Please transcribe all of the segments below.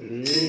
Amen.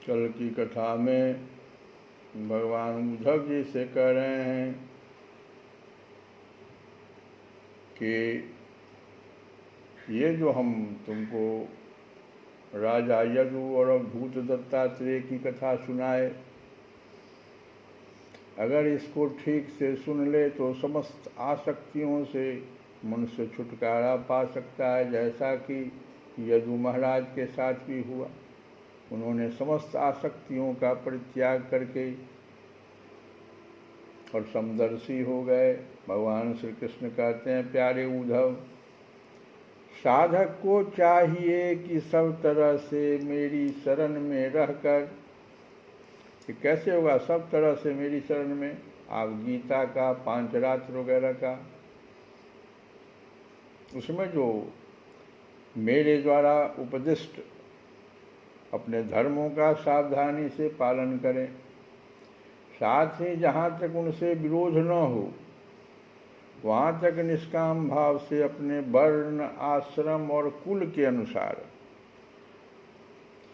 कल की कथा में भगवान उद्धव जी से कह रहे हैं कि ये जो हम तुमको राजा यदु और भूत दत्तात्रेय की कथा सुनाए, अगर इसको ठीक से सुन ले तो समस्त आसक्तियों से मनुष्य छुटकारा पा सकता है, जैसा कि यदु महाराज के साथ भी हुआ। उन्होंने समस्त आसक्तियों का परित्याग करके और समदर्शी हो गए। भगवान श्री कृष्ण कहते हैं, प्यारे उद्धव, साधक को चाहिए कि सब तरह से मेरी शरण में रहकर, कि कैसे होगा सब तरह से मेरी शरण में, आप गीता का, पांचरात्र वगैरह का, उसमें जो मेरे द्वारा उपदिष्ट अपने धर्मों का सावधानी से पालन करें, साथ ही जहाँ तक उनसे विरोध न हो वहाँ तक निष्काम भाव से अपने वर्ण, आश्रम और कुल के अनुसार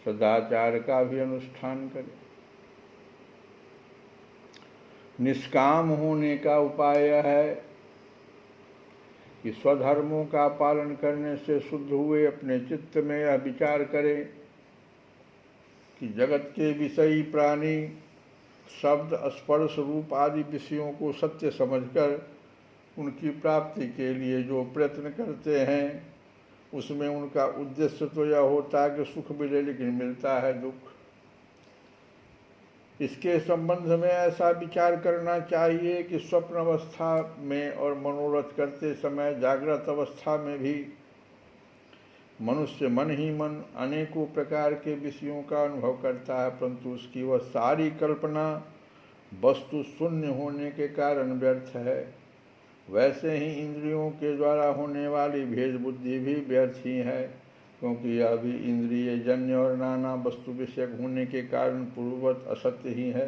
सदाचार का भी अनुष्ठान करें। निष्काम होने का उपाय यह है कि स्वधर्मों का पालन करने से शुद्ध हुए अपने चित्त में यह विचार करें कि जगत के विषयी प्राणी शब्द, स्पर्श, रूप आदि विषयों को सत्य समझकर उनकी प्राप्ति के लिए जो प्रयत्न करते हैं, उसमें उनका उद्देश्य तो यह होता है कि सुख मिले, लेकिन मिलता है दुख। इसके संबंध में ऐसा विचार करना चाहिए कि स्वप्न अवस्था में और मनोरथ करते समय जागृत अवस्था में भी मनुष्य मन ही मन अनेकों प्रकार के विषयों का अनुभव करता है, परंतु उसकी वह सारी कल्पना वस्तु शून्य होने के कारण व्यर्थ है। वैसे ही इंद्रियों के द्वारा होने वाली भेद बुद्धि भी व्यर्थ ही है, क्योंकि यह भी इंद्रिय जन्य और नाना वस्तु विषयक होने के कारण पूर्ववत असत्य ही है।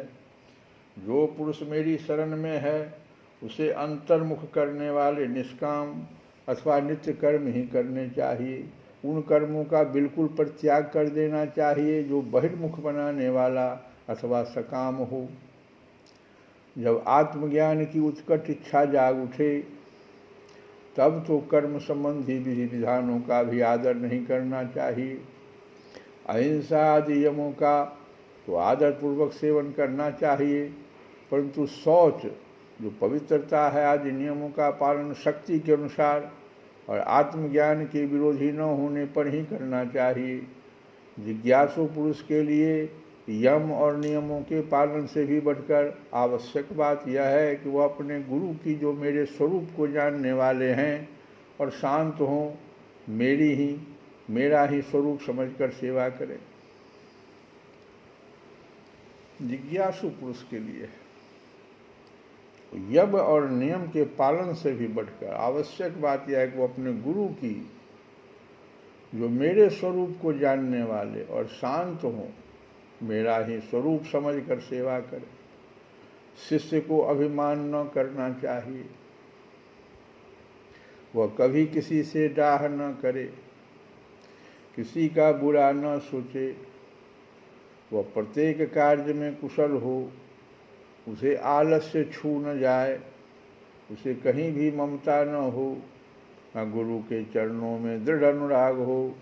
जो पुरुष मेरी शरण में है उसे अंतर्मुख करने वाले निष्काम अथवा नित्य कर्म ही करने चाहिए। उन कर्मों का बिल्कुल परित्याग कर देना चाहिए जो बहिर्मुख बनाने वाला अथवा सकाम हो। जब आत्मज्ञान की उत्कट इच्छा जाग उठे तब तो कर्म संबंधी विधि विधानों का भी आदर नहीं करना चाहिए। अहिंसा आदि यमों का तो आदरपूर्वक सेवन करना चाहिए, परंतु शौच, जो पवित्रता है, आदि नियमों का पालन शक्ति के अनुसार और आत्मज्ञान के विरोधी न होने पर ही करना चाहिए। जिज्ञासु पुरुष के लिए यम और नियमों के पालन से भी बढ़कर आवश्यक बात यह है कि वह अपने गुरु की, जो मेरे स्वरूप को जानने वाले हैं और शांत हों, मेरा ही स्वरूप समझकर सेवा करें। जिज्ञासु पुरुष के लिए यम और नियम के पालन से भी बढ़कर आवश्यक बात यह है कि वो अपने गुरु की, जो मेरे स्वरूप को जानने वाले और शांत हों, मेरा ही स्वरूप समझकर सेवा करे। शिष्य को अभिमान न करना चाहिए, वह कभी किसी से डाह न करे, किसी का बुरा न सोचे, वह प्रत्येक कार्य में कुशल हो, उसे आलस्य छू न जाए, उसे कहीं भी ममता न हो, न गुरु के चरणों में दृढ़ अनुराग हो।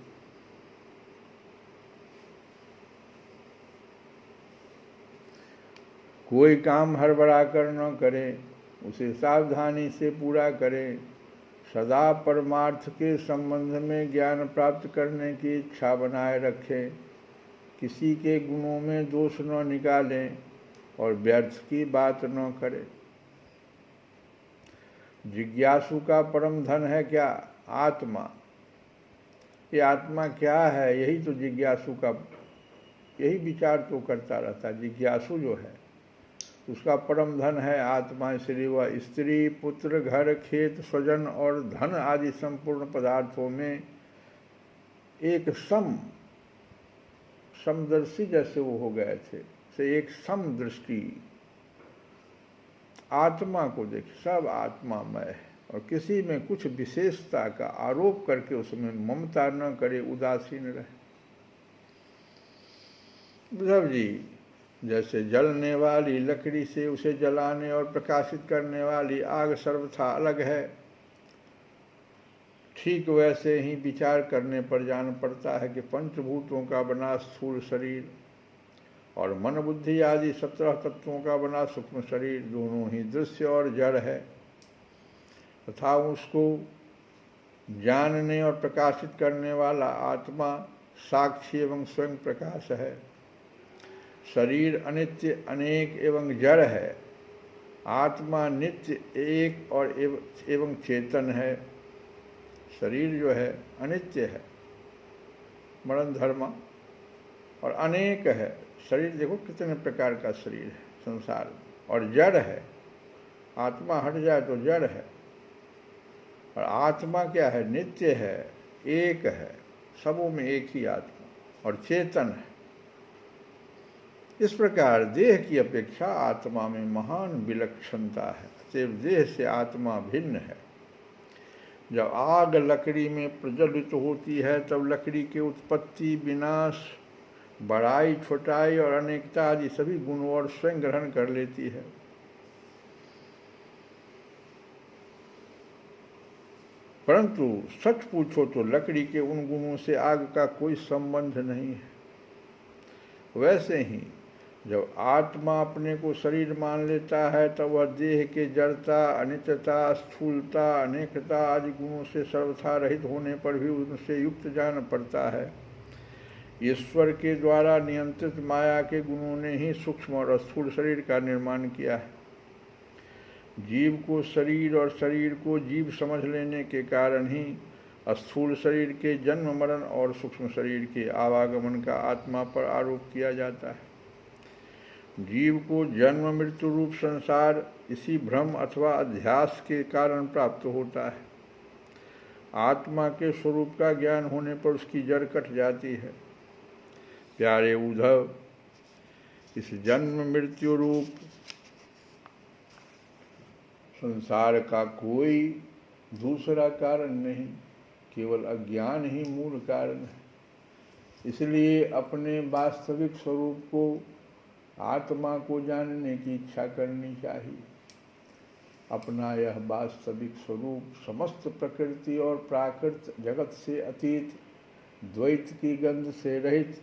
कोई काम हड़बड़ा कर न करें, उसे सावधानी से पूरा करें। सदा परमार्थ के संबंध में ज्ञान प्राप्त करने की इच्छा बनाए रखें। किसी के गुणों में दोष न निकालें और व्यर्थ की बात न करें। जिज्ञासु का परम धन है क्या? आत्मा। ये आत्मा क्या है, यही तो जिज्ञासु का, यही विचार तो करता रहता है। जिज्ञासु जो है उसका परम धन है आत्मा, इसलिए वह स्त्री, पुत्र, घर, खेत, स्वजन और धन आदि संपूर्ण पदार्थों में एक समदर्शी जैसे वो हो गए थे, से एक समदृष्टि आत्मा को देख, सब आत्मामय है और किसी में कुछ विशेषता का आरोप करके उसमें ममता न करे, उदासीन रहे। उद्धव जी, जैसे जलने वाली लकड़ी से उसे जलाने और प्रकाशित करने वाली आग सर्वथा अलग है, ठीक वैसे ही विचार करने पर जान पड़ता है कि पंचभूतों का बना स्थूल शरीर और मन बुद्धि आदि 17 तत्वों का बना सूक्ष्म शरीर दोनों ही दृश्य और जड़ है, तथा उसको जानने और प्रकाशित करने वाला आत्मा साक्षी एवं स्वयं प्रकाश है। शरीर अनित्य, अनेक एवं जड़ है, आत्मा नित्य, एक और एवं चेतन है। शरीर जो है अनित्य है, मरण धर्म, और अनेक है। शरीर देखो कितने प्रकार का शरीर है संसार में, और जड़ है, आत्मा हट जाए तो जड़ है, और आत्मा क्या है? नित्य है, एक है, सबों में एक ही आत्मा, और चेतन है। इस प्रकार देह की अपेक्षा आत्मा में महान विलक्षणता है, अतएव देह से आत्मा भिन्न है। जब आग लकड़ी में प्रज्वलित होती है तब लकड़ी की उत्पत्ति, विनाश, बड़ाई, छोटाई और अनेकता आदि सभी गुणों और स्वयं ग्रहण कर लेती है। परंतु सच पूछो तो लकड़ी के उन गुणों से आग का कोई संबंध नहीं है। वैसे ही जब आत्मा अपने को शरीर मान लेता है तब वह देह के जड़ता, अनित्यता, स्थूलता, अनेकता आदि गुणों से सर्वथा रहित होने पर भी उनसे युक्त जान पड़ता है। ईश्वर के द्वारा नियंत्रित माया के गुणों ने ही सूक्ष्म और स्थूल शरीर का निर्माण किया है। जीव को शरीर और शरीर को जीव समझ लेने के कारण ही स्थूल शरीर के जन्म मरण और सूक्ष्म शरीर के आवागमन का आत्मा पर आरोप किया जाता है। जीव को जन्म मृत्यु रूप संसार इसी भ्रम अथवा अध्यास के कारण प्राप्त होता है। आत्मा के स्वरूप का ज्ञान होने पर उसकी जड़ कट जाती है। प्यारे उद्धव, इस जन्म मृत्यु रूप संसार का कोई दूसरा कारण नहीं, केवल अज्ञान ही मूल कारण है। इसलिए अपने वास्तविक स्वरूप को, आत्मा को जानने की इच्छा करनी चाहिए। अपना यह वास्तविक स्वरूप समस्त प्रकृति और प्राकृत जगत से अतीत, द्वैत की गंध से रहित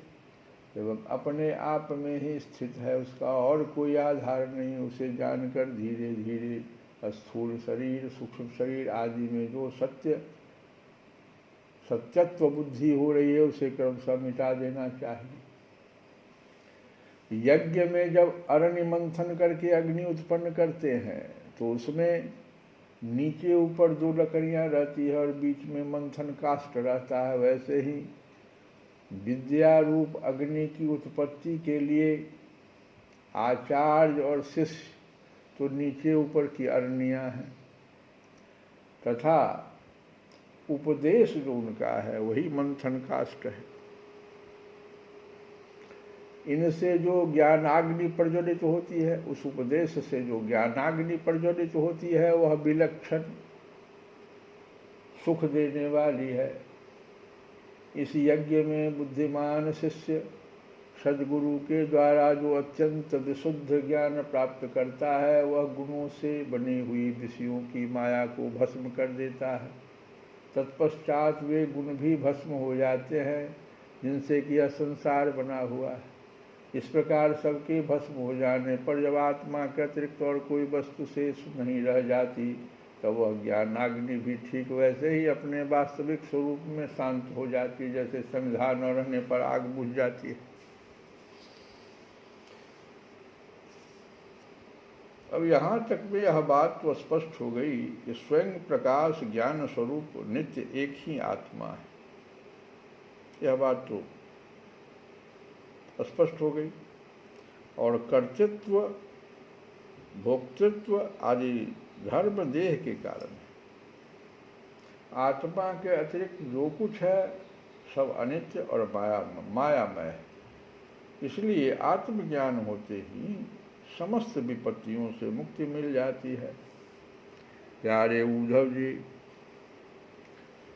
एवं अपने आप में ही स्थित है। उसका और कोई आधार नहीं। उसे जानकर धीरे धीरे स्थूल शरीर, सूक्ष्म शरीर आदि में जो सत्यत्व बुद्धि हो रही है उसे क्रमशः मिटा देना चाहिए। यज्ञ में जब अरण्य मंथन करके अग्नि उत्पन्न करते हैं तो उसमें नीचे ऊपर 2 लकड़ियां रहती है और बीच में मंथन काष्ठ रहता है। वैसे ही विद्या रूप अग्नि की उत्पत्ति के लिए आचार्य और शिष्य तो नीचे ऊपर की अरनियां हैं, तथा उपदेश जो उनका है वही मंथन काष्ठ है। इनसे जो ज्ञानाग्नि प्रज्वलित होती है, उस उपदेश से जो ज्ञानाग्नि प्रज्वलित होती है वह विलक्षण सुख देने वाली है। इस यज्ञ में बुद्धिमान शिष्य सद्गुरु के द्वारा जो अत्यंत विशुद्ध ज्ञान प्राप्त करता है वह गुणों से बनी हुई विषयों की माया को भस्म कर देता है। तत्पश्चात वे गुण भी भस्म हो जाते हैं जिनसे कि यह संसार बना हुआ है। इस प्रकार सबके भस्म हो जाने पर जब आत्मा के अतिरिक्त और कोई वस्तु शेष नहीं रह जाती तब वह ज्ञानाग्नि भी ठीक वैसे ही अपने वास्तविक स्वरूप में शांत हो जाती है, जैसे संविधान न रहने पर आग बुझ जाती है। अब यहाँ तक में यह बात तो स्पष्ट हो गई कि स्वयं प्रकाश ज्ञान स्वरूप नित्य एक ही आत्मा है। यह बात तो स्पष्ट हो गई। और कर्तृत्व, भोक्तृत्व आदि धर्म देह के कारण है। आत्मा के अतिरिक्त जो कुछ है सब अनित्य और मायामय है। इसलिए आत्मज्ञान होते ही समस्त विपत्तियों से मुक्ति मिल जाती है। प्यारे उद्धव जी,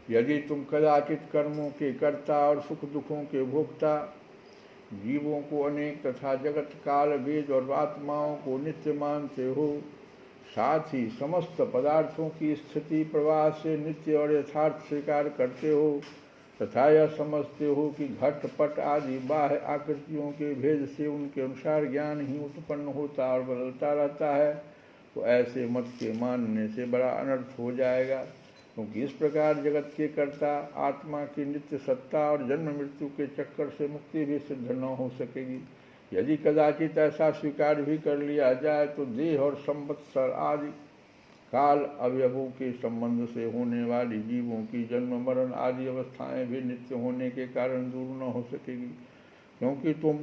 यदि तुम कदाचित कर्मों के कर्ता और सुख दुखों के भोक्ता जीवों को अनेक तथा जगत काल वेद और आत्माओं को नित्य मानते हो, साथ ही समस्त पदार्थों की स्थिति प्रवाह से नित्य और यथार्थ स्वीकार करते हो, तथा यह समझते हो कि घट पट आदि बाह्य आकृतियों के भेद से उनके अनुसार ज्ञान ही उत्पन्न होता और बदलता रहता है, तो ऐसे मत के मानने से बड़ा अनर्थ हो जाएगा। क्योंकि इस प्रकार जगत के कर्ता आत्मा की नित्य सत्ता और जन्म मृत्यु के चक्कर से मुक्ति भी सिद्ध न हो सकेगी। यदि कदाचित ऐसा स्वीकार भी कर लिया जाए तो देह और संवत्सर आदि काल अवयवों के संबंध से होने वाली जीवों की जन्म मरण आदि अवस्थाएं भी नित्य होने के कारण दूर न हो सकेगी, क्योंकि तुम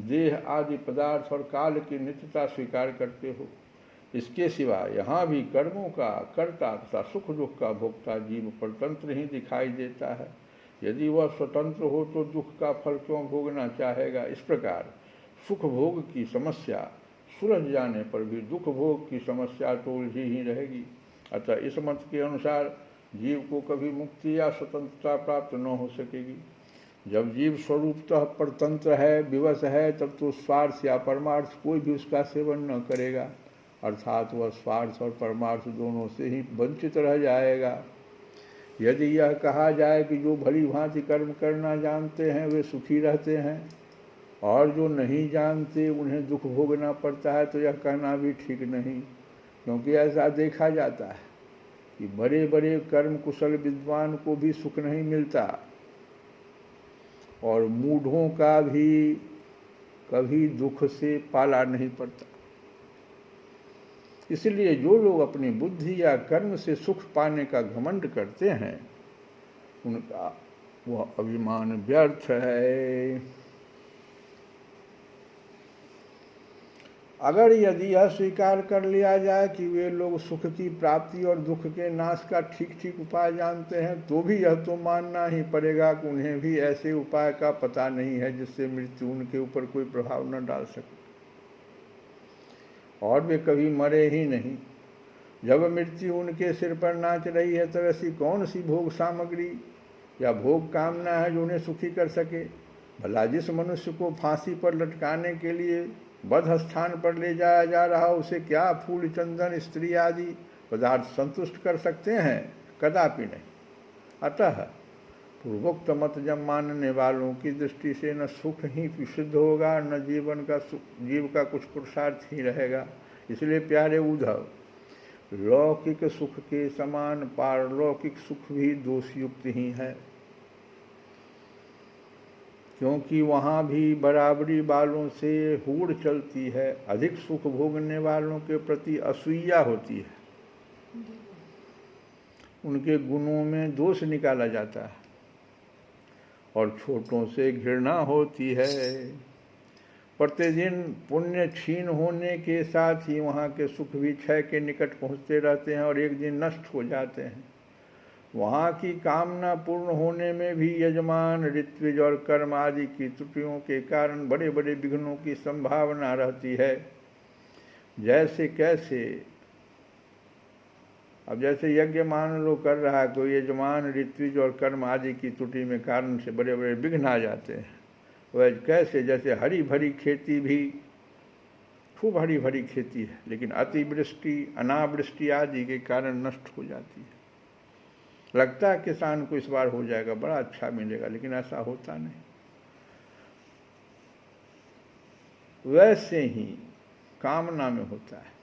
देह आदि पदार्थ और काल की नित्यता स्वीकार करते हो। इसके सिवा यहाँ भी कर्मों का कर्ता तथा सुख दुख का भोक्ता जीव परतंत्र ही दिखाई देता है। यदि वह स्वतंत्र हो तो दुख का फल क्यों भोगना चाहेगा। इस प्रकार सुख भोग की समस्या सुलझ जाने पर भी दुख भोग की समस्या तो उलझी ही रहेगी। अतः इस मत के अनुसार जीव को कभी मुक्ति या स्वतंत्रता प्राप्त न हो सकेगी। जब जीव स्वरूपतः परतंत्र है, विवश है, तब तो स्वार्थ या परमार्थ कोई भी उसका सेवन न करेगा, अर्थात वह स्वार्थ और परमार्थ दोनों से ही वंचित रह जाएगा। यदि यह कहा जाए कि जो भली भांति कर्म करना जानते हैं वे सुखी रहते हैं और जो नहीं जानते उन्हें दुख भोगना पड़ता है, तो यह कहना भी ठीक नहीं, क्योंकि ऐसा देखा जाता है कि बड़े बड़े कर्म कुशल विद्वान को भी सुख नहीं मिलता और मूढ़ों का भी कभी दुख से पाला नहीं पड़ता। इसलिए जो लोग अपनी बुद्धि या कर्म से सुख पाने का घमंड करते हैं उनका वह अभिमान व्यर्थ है। अगर यदि यह स्वीकार कर लिया जाए कि वे लोग सुख की प्राप्ति और दुख के नाश का ठीक ठीक उपाय जानते हैं, तो भी यह तो मानना ही पड़ेगा कि उन्हें भी ऐसे उपाय का पता नहीं है जिससे मृत्यु उनके ऊपर कोई प्रभाव न डाल सके और वे कभी मरे ही नहीं। जब मृत्यु उनके सिर पर नाच रही है तो ऐसी कौन सी भोग सामग्री या भोग कामना है जो उन्हें सुखी कर सके। भला जिस मनुष्य को फांसी पर लटकाने के लिए बध स्थान पर ले जाया जा रहा हो, उसे क्या फूल चंदन स्त्री आदि पदार्थ संतुष्ट कर सकते हैं? कदापि नहीं। अतः पूर्वोक्त मत जब मानने वालों की दृष्टि से न सुख ही सिद्ध होगा न जीव का कुछ पुरुषार्थ ही रहेगा। इसलिए प्यारे उद्धव, लौकिक सुख के समान पारलौकिक सुख भी दोषयुक्त ही है, क्योंकि वहाँ भी बराबरी वालों से होड़ चलती है। अधिक सुख भोगने वालों के प्रति असूया होती है, उनके गुणों में दोष निकाला जाता है और छोटों से घृणा होती है। प्रतिदिन पुण्य क्षीण होने के साथ ही वहाँ के सुख भी क्षय के निकट पहुँचते रहते हैं और एक दिन नष्ट हो जाते हैं। वहाँ की कामना पूर्ण होने में भी यजमान, ऋत्विज और कर्म आदि की त्रुटियों के कारण बड़े बड़े विघ्नों की संभावना रहती है। जैसे यज्ञ मान लो कर रहा है कोई यजमान, ऋत्विज और कर्म आदि की त्रुटि में कारण से बड़े बड़े विघ्न आ जाते हैं, वह कैसे जैसे हरी भरी खेती भी खूब हरी भरी खेती है लेकिन अतिवृष्टि अनावृष्टि आदि के कारण नष्ट हो जाती है। लगता है किसान को इस बार हो जाएगा, बड़ा अच्छा मिलेगा, लेकिन ऐसा होता नहीं। वैसे ही कामना में होता है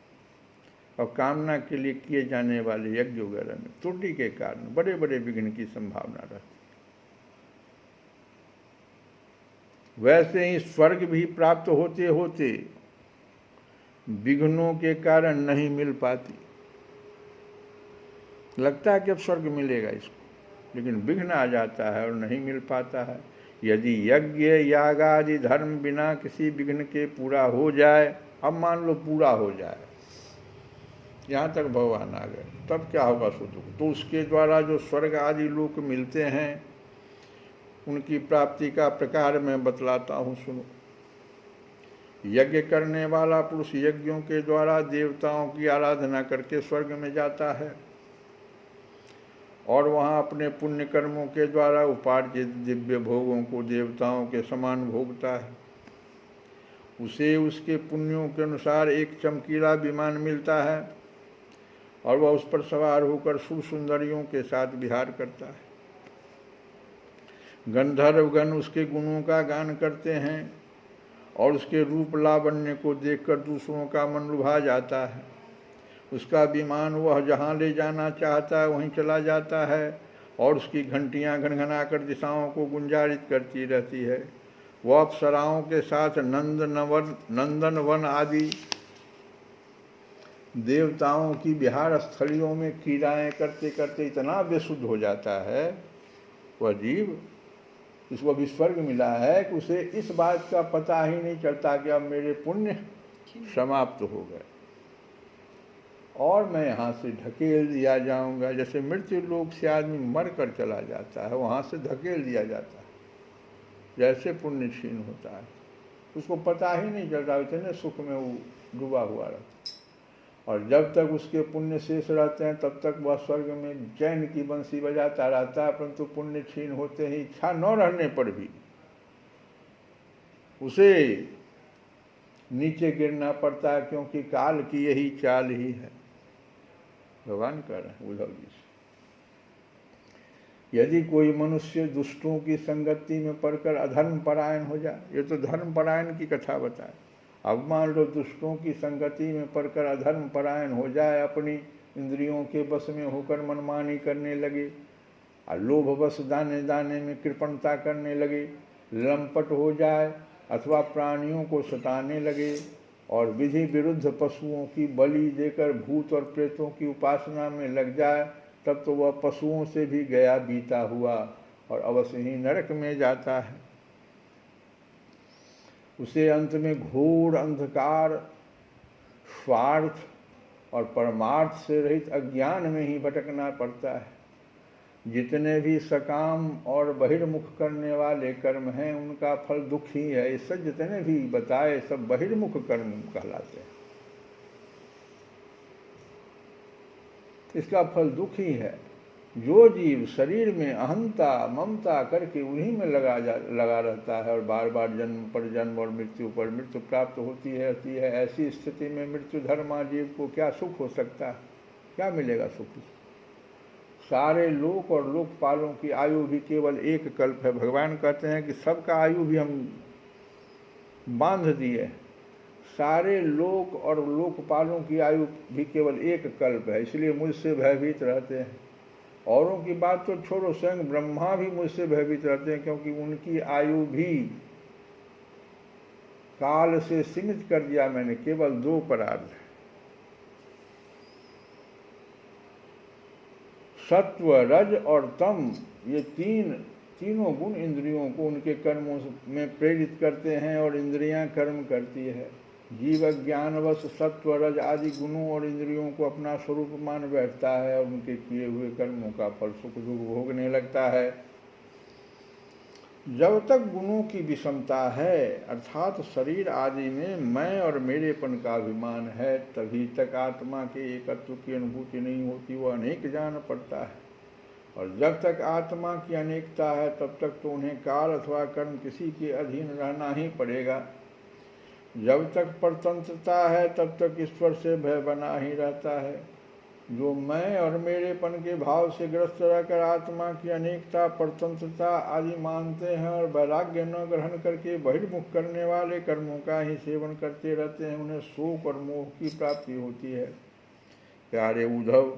और कामना के लिए किए जाने वाले यज्ञ वगैरह में त्रुटि के कारण बड़े बड़े विघ्न की संभावना रहती है। वैसे ही स्वर्ग भी प्राप्त होते होते विघ्नों के कारण नहीं मिल पाती। लगता है कि अब स्वर्ग मिलेगा इसको, लेकिन विघ्न आ जाता है और नहीं मिल पाता है। यदि यज्ञ याग आदि धर्म बिना किसी विघ्न के पूरा हो जाए, अब मान लो पूरा हो जाए, यहाँ तक भगवान आ गए, तब क्या होगा सुधु? तो उसके द्वारा जो स्वर्ग आदि लोक मिलते हैं उनकी प्राप्ति का प्रकार मैं बतलाता हूँ, सुनो। यज्ञ करने वाला पुरुष यज्ञों के द्वारा देवताओं की आराधना करके स्वर्ग में जाता है और वहाँ अपने पुण्य कर्मों के द्वारा उपार्जित दिव्य भोगों को देवताओं के समान भोगता है। उसे उसके पुण्यों के अनुसार एक चमकीला विमान मिलता है और वह उस पर सवार होकर शुभ सुंदरियों के साथ विहार करता है। गंधर्वगण उसके गुणों का गान करते हैं और उसके रूप लावण्य को देखकर दूसरों का मन लुभा जाता है। उसका विमान वह जहाँ ले जाना चाहता है वहीं चला जाता है और उसकी घंटियाँ घनघनाकर दिशाओं को गुंजारित करती रहती है। वह अप्सराओं के साथ नंदनवन आदि देवताओं की विहार स्थलियों में क्रीड़ाएँ करते करते इतना बेसुध हो जाता है वह जीव, इसको अभी स्वर्ग मिला है कि उसे इस बात का पता ही नहीं चलता कि अब मेरे पुण्य समाप्त हो गए और मैं यहाँ से ढकेल दिया जाऊँगा। जैसे मृत्यु लोक से आदमी मर कर चला जाता है, वहाँ से धकेल दिया जाता है, जैसे पुण्य क्षीण होता है, उसको पता ही नहीं चलता, इतने सुख में वो डूबा हुआ रहता है। और जब तक उसके पुण्य शेष रहते हैं तब तक वह स्वर्ग में चैन की बंसी बजाता रहता है, परंतु पुण्य क्षीण होते ही इच्छा न रहने पर भी उसे नीचे गिरना पड़ता है, क्योंकि काल की यही चाल ही है। भगवान कह रहे हैं उद्धव जी से, यदि कोई मनुष्य दुष्टों की संगति में पड़कर अधर्म परायण हो जाए, ये तो धर्म परायण की कथा बताए, अब मान लो दुष्टों की संगति में पड़कर अधर्म परायण हो जाए, अपनी इंद्रियों के बस में होकर मनमानी करने लगे और लोभवश दाने दाने में कृपणता करने लगे, लंपट हो जाए अथवा प्राणियों को सताने लगे और विधि विरुद्ध पशुओं की बलि देकर भूत और प्रेतों की उपासना में लग जाए, तब तो वह पशुओं से भी गया बीता हुआ और अवश्य ही नरक में जाता है। उसे अंत में घोर अंधकार, स्वार्थ और परमार्थ से रहित अज्ञान में ही भटकना पड़ता है। जितने भी सकाम और बहिर्मुख करने वाले कर्म हैं उनका फल दुख ही है। इससे जितने भी बताए सब बहिर्मुख कर्म कहलाते हैं, इसका फल दुख ही है। जो जीव शरीर में अहंता ममता करके उन्हीं में लगा रहता है और बार बार जन्म पर जन्म और मृत्यु पर मृत्यु प्राप्त होती है, ऐसी स्थिति में मृत्यु धर्मा जीव को क्या सुख हो सकता है, क्या मिलेगा सुख? सारे लोक और लोकपालों की आयु भी केवल एक कल्प है। भगवान कहते हैं कि सबका आयु भी हम बांध दिए, सारे लोक और लोकपालों की आयु भी केवल एक कल्प है, इसलिए मुझसे भयभीत रहते हैं। औरों की बात तो छोड़ो, स्वयं ब्रह्मा भी मुझसे भयभीत रहते हैं, क्योंकि उनकी आयु भी काल से सीमित कर दिया मैंने, केवल 2 परार्ध, सत्व रज और तम, ये तीनों गुण इंद्रियों को उनके कर्मों में प्रेरित करते हैं और इंद्रियां कर्म करती है। जीव ज्ञानवश सत्व रज आदि गुणों और इंद्रियों को अपना स्वरूप मान बैठता है और उनके किए हुए कर्मों का फल सुख दुख भोगने लगता है। जब तक गुणों की विषमता है, अर्थात शरीर आदि में मैं और मेरेपन का अभिमान है, तभी तक आत्मा के एकत्व की अनुभूति नहीं होती, वह अनेक जान पड़ता है। और जब तक आत्मा की अनेकता है तब तक तो उन्हें काल अथवा कर्म किसी के अधीन रहना ही पड़ेगा। जब तक परतंत्रता है तब तक ईश्वर से भय बना ही रहता है। जो मैं और मेरेपन के भाव से ग्रस्त रहकर आत्मा की अनेकता, परतंत्रता आदि मानते हैं और वैराग्य न ग्रहण करके बहिर्मुख करने वाले कर्मों का ही सेवन करते रहते हैं, उन्हें शोक और मोह की प्राप्ति होती है। प्यारे उद्धव,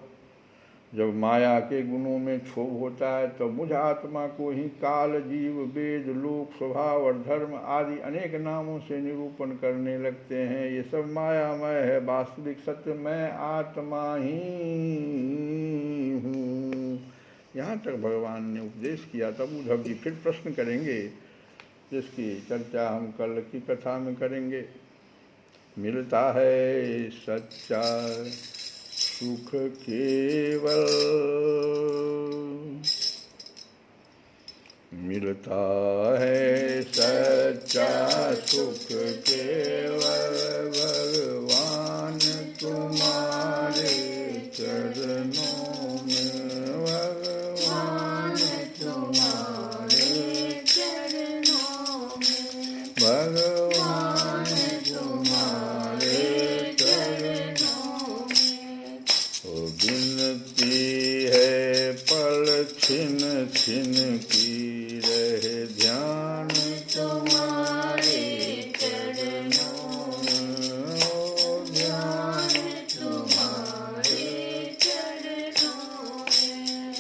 जब माया के गुणों में क्षोभ होता है तो मुझ आत्मा को ही काल, जीव, वेद, लोक, स्वभाव और धर्म आदि अनेक नामों से निरूपण करने लगते हैं। ये सब मायामय है, वास्तविक सत्य मैं आत्मा ही हूँ। यहाँ तक भगवान ने उपदेश किया। तब उद्धव जी फिर प्रश्न करेंगे, जिसकी चर्चा हम कल की कथा में करेंगे। मिलता है सच्चा सुख केवल, मिलता है सच्चा सुख केवल, भगवान तुम्हारे चरणों में, भगवान छिन छिन की रहे ध्यान तुम्हारे चरणों में, ओ ध्यान तुम्हारे चरणों में।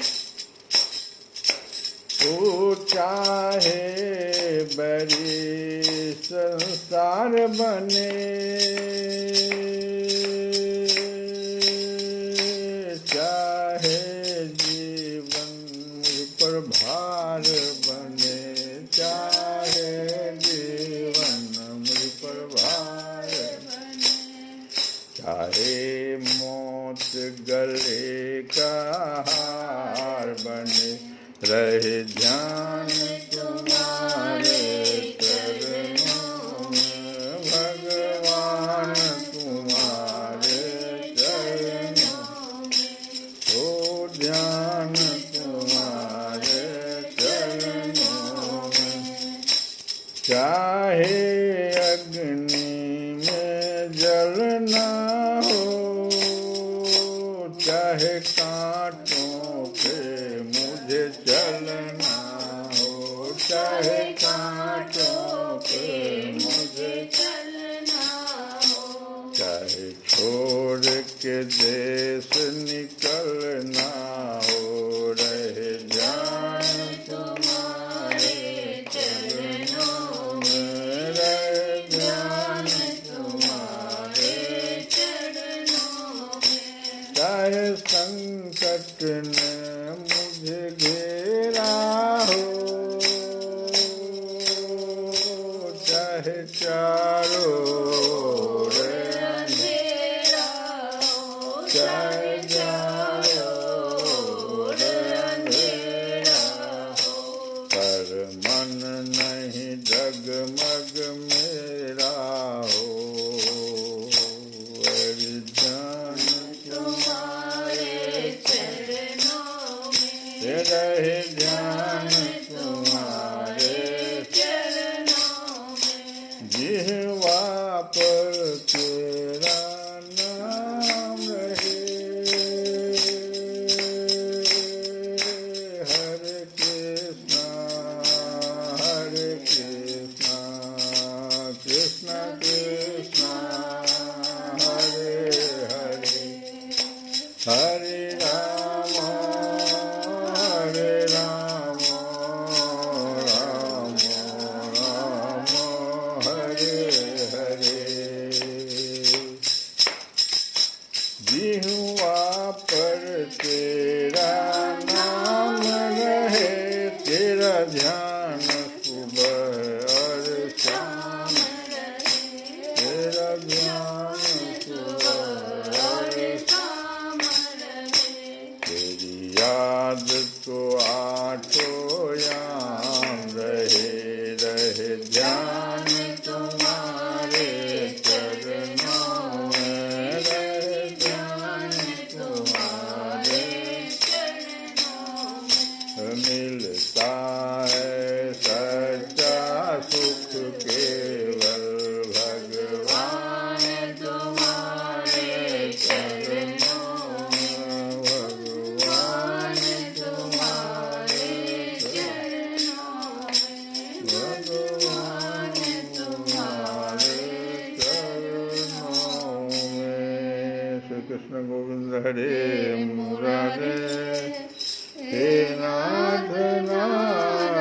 तू चाहे बड़ी संसार बने, चाहे जीवन मुझ पर भार बने, चाहे जीवन मुझ पर भार बने, चाहे मौत गले का हार बने, रहे ध्यान तुम्हारे चरणों में, भगवान तुम्हारे चरणों में, ओ ध्यान तुम्हारे चरणों में। चाहे अग्नि में जलना हो, चाहे कांटों पे मुझे चलना हो, चाहे कांटों पे मुझे चलना हो, चाहे छोड़ के देश निकलना हो, रहे ध्यान तुम्हारे चरणों में, रहे ध्यान तुम्हारे चरणों में। चाहे संकट ने मुझे घेरा हो, चाहे चारों ओर अंधेरा हो, चाहे चारों ओर अंधेरा हो, पर मन नहीं डगमग मेरा हो, ध्यान तुम्हारे चरणों में, रहे ध्यान तुम्हारे चरणों में। जिह्वा पर तेरा नाम रहे, हरे कृष्णा हरे कृष्णा, कृष्णा कृष्णा हरे हरे, हरे राम हरे राम, राम राम हरे हरे। जिह्वा पर तेरा नाम रहे, तेरा ध्यान सुबह और शाम रहे, तेरा ध्यान सुबह और शाम रहे, तेरी याद तो आठों याम रहे, रहे ध्यान तुम्हारे चरणों में, रहे ध्यान तुम्हारे चरणों में। मिलता है सच्चा सुख केवल भगवान तुम्हारे चरणों में, भगवान तुम्हारे चरणों में, भगवान तुम्हारे चरणों में। श्री कृष्ण गोविंद हरे मुरारे, हे नाथ नारायण।